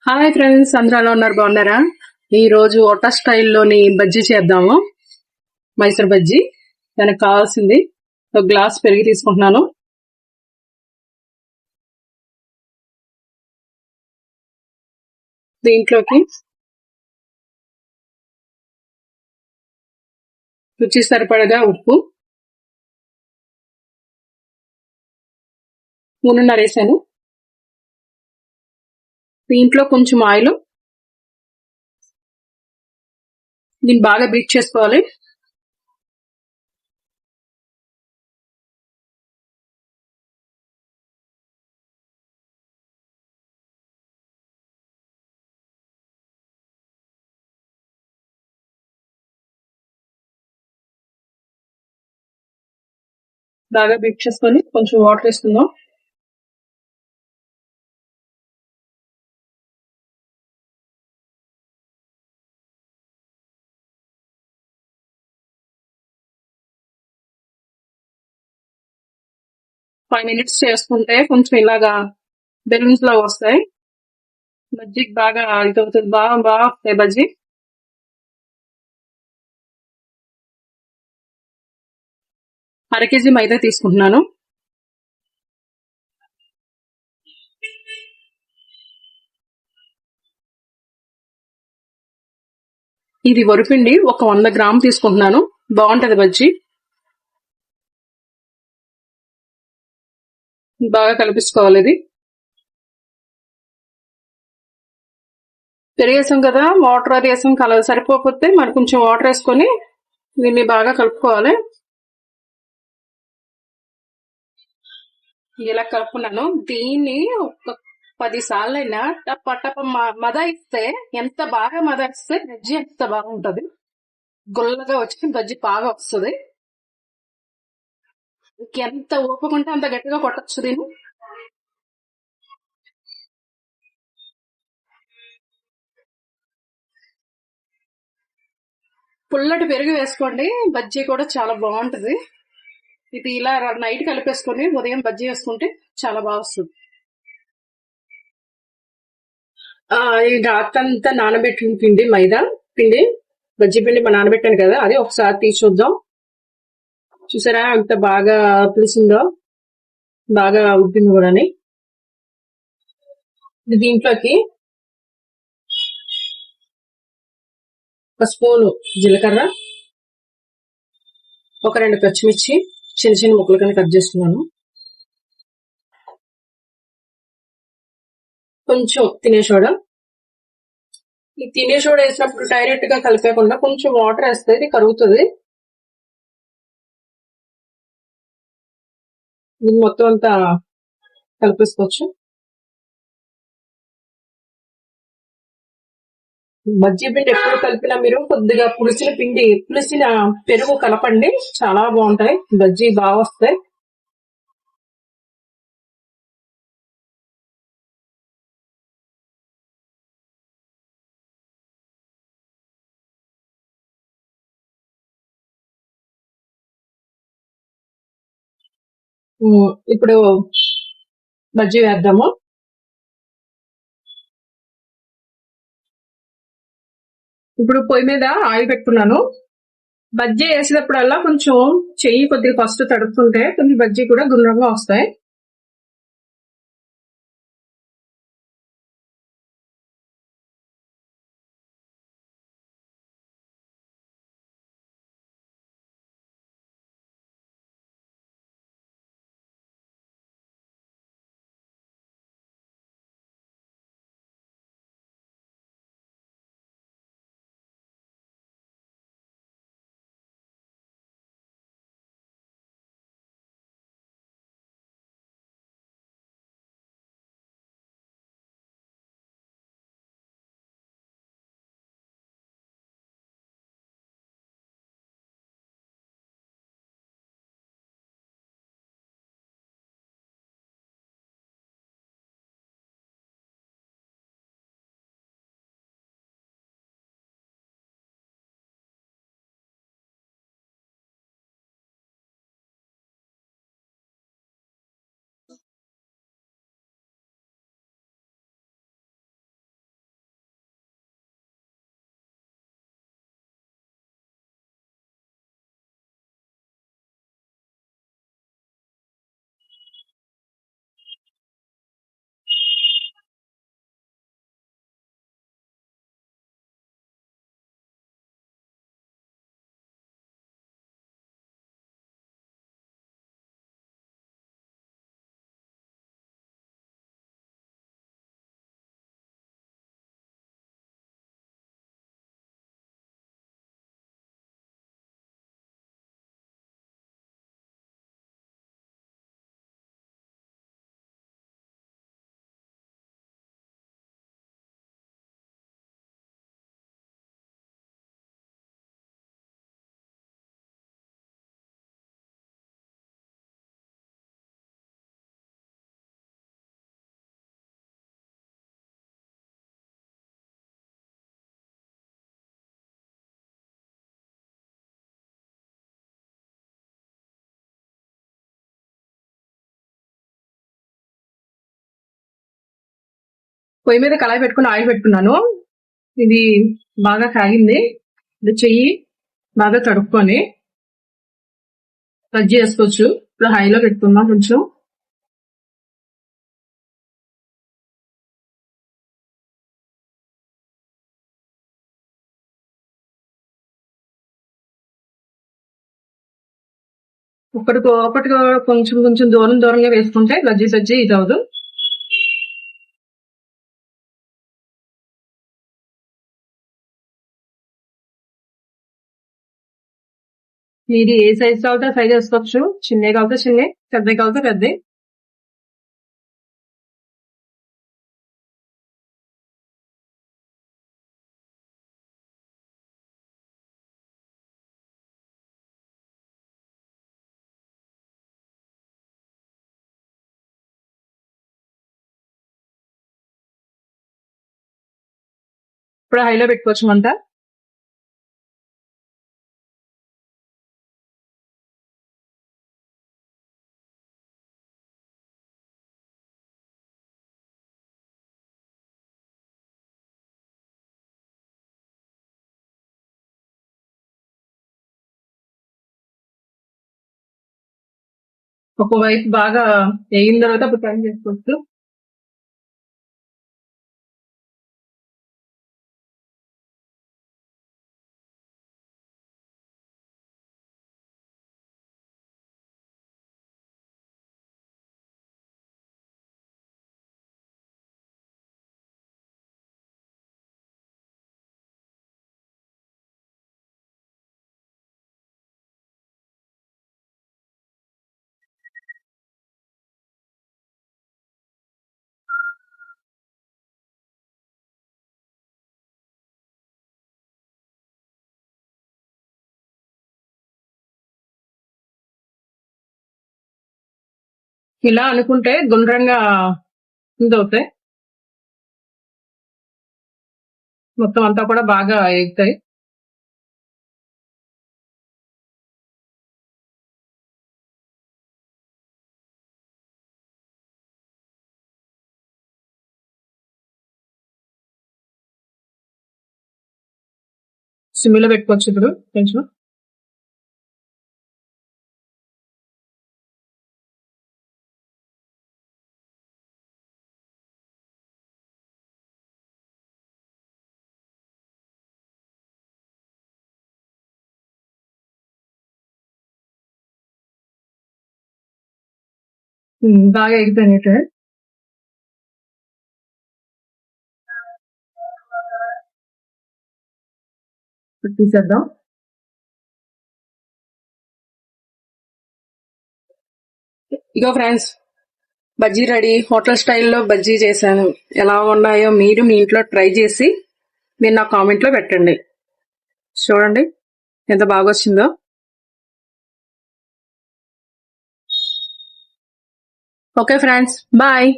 Hi friends, అందరూ ఎలా ఉన్నారు? బాగున్నారా? ఈ రోజు హోటల్ స్టైల్లోని బజ్జీ చేద్దాము. మైసూర్ బజ్జీ. దానికి కావాల్సింది ఒక గ్లాస్ పెరుగు తీసుకుంటున్నాను. దీంట్లోకి రుచి సరిపడగా ఉప్పు, 3:30 వేసాను. దీంట్లో కొంచెం ఆయిల్. దీన్ని బాగా బీట్ చేసుకోవాలి. బాగా బీట్ చేసుకొని కొంచెం వాటర్ వేసుకుందాం. ఫైవ్ మినిట్స్ చేసుకుంటే కొంచెం ఇలాగా బెలూన్స్ లాగా వస్తాయి. బజ్జీకి బాగా ఇదవుతుంది. బాగా బాగా వస్తాయి బజ్జీ. అర కేజీ మైదా తీసుకుంటున్నాను. ఇది వరిపిండి ఒక 100 గ్రాములు తీసుకుంటున్నాను. బాగుంటది బజ్జీ. బాగా కలిపించుకోవాలి. ఇది పెరిగేసాం కదా, వాటర్ అది వేసాం. కలర్ సరిపోతే మరి కొంచెం వాటర్ వేసుకొని దీన్ని బాగా కలుపుకోవాలి. ఇలా కలుపుకున్నాను. దీన్ని ఒక 10 సార్లైనా టప్ప టప్ప మదాయిస్తే, ఎంత బాగా మదాయిస్తే బజ్జీ ఎంత బాగుంటది. గుల్లగా వచ్చి బజ్జీ బాగా వస్తుంది. ఎంత ఓపుకుంటే అంత గట్టిగా కొట్టచ్చు దీన్ని. పుల్లటి పెరుగు వేసుకోండి, బజ్జీ కూడా చాలా బాగుంటది. ఇది ఇలా నైట్ కలిపేసుకొని ఉదయం బజ్జీ వేసుకుంటే చాలా బాగా వస్తుంది. ఈ రాత్రంతా నానబెట్టిన పిండి, మైదా పిండి, బజ్జీ పిండి నానబెట్టాను కదా, అది ఒకసారి తీసి చూద్దాం. చూసారా అంత బాగా పులిసిందో, బాగా ఉబ్బింది కూడా. దీంట్లోకి ఒక స్పూను జీలకర్ర, ఒక 2 పచ్చిమిర్చి చిన్న చిన్న ముక్కలు కింద కట్ చేసుకున్నాను, కొంచెం తినే సోడా. ఈ తినే సోడా వేసినప్పుడు డైరెక్ట్ గా కలిపేయకుండా కొంచెం వాటర్ వేస్తే ఇది కరుగుతుంది. ఇది మొత్తం అంతా కలిపేసుకోవచ్చు. బజ్జీ పిండి ఎప్పుడు కలిపినా మీరు కొద్దిగా పులిసిన పెరుగు కలపండి, చాలా బాగుంటాయి బజ్జీ, బాగా వస్తాయి. ఇప్పుడు బజ్జీ వేద్దాము. ఇప్పుడు పొయ్యి మీద ఆయిల్ పెట్టుకున్నాను. బజ్జీ వేసేటప్పుడల్లా కొంచెం చెయ్యి కొద్దిగా ఫస్ట్ తడుపుతుంటే కొంచెం బజ్జీ కూడా గుండ్రంగా వస్తాయి. పొయ్యి మీద కళాయి పెట్టుకుని ఆయిల్ పెట్టుకున్నాను. ఇది బాగా కాగింది. ఇది చెయ్యి బాగా కడుక్కొని బజ్జీ వేసుకోవచ్చు. ఇప్పుడు హైలో పెట్టుకుందాం కొంచెం. ఒకటిగా కొంచెం కొంచెం దూరంగా వేసుకుంటే బజ్జీ ఇది అవదు. మీరు ఏ సైజ్ కావాలంటే ఆ సైజ్ వేసుకోవచ్చు. చిన్నవి కావాలంటే చిన్నవి, పెద్దవి కావాలంటే పెద్దవి. ఇప్పుడు హైలో పెట్టుకోవచ్చు మంట. ఒకవైపు బాగా వేగిన తర్వాత అప్పుడు టర్న్ చేసుకోవచ్చు. ఇలా అనుకుంటే గుండ్రంగా అవుతాయి. మొత్తం అంతా కూడా బాగా ఎగుతాయి. సిమ్లో పెట్టుకోవచ్చు ఇప్పుడు కొంచెం. బాగా ఎగిపోయినట్టు. తీసేద్దాం. ఇగో ఫ్రెండ్స్, బజ్జీ రెడీ. హోటల్ స్టైల్లో బజ్జీ చేశాను. ఎలా ఉన్నాయో మీరు మీ ఇంట్లో ట్రై చేసి మీరు నా కామెంట్లో పెట్టండి. చూడండి ఎంత బాగా వచ్చిందో. Okay friends, bye.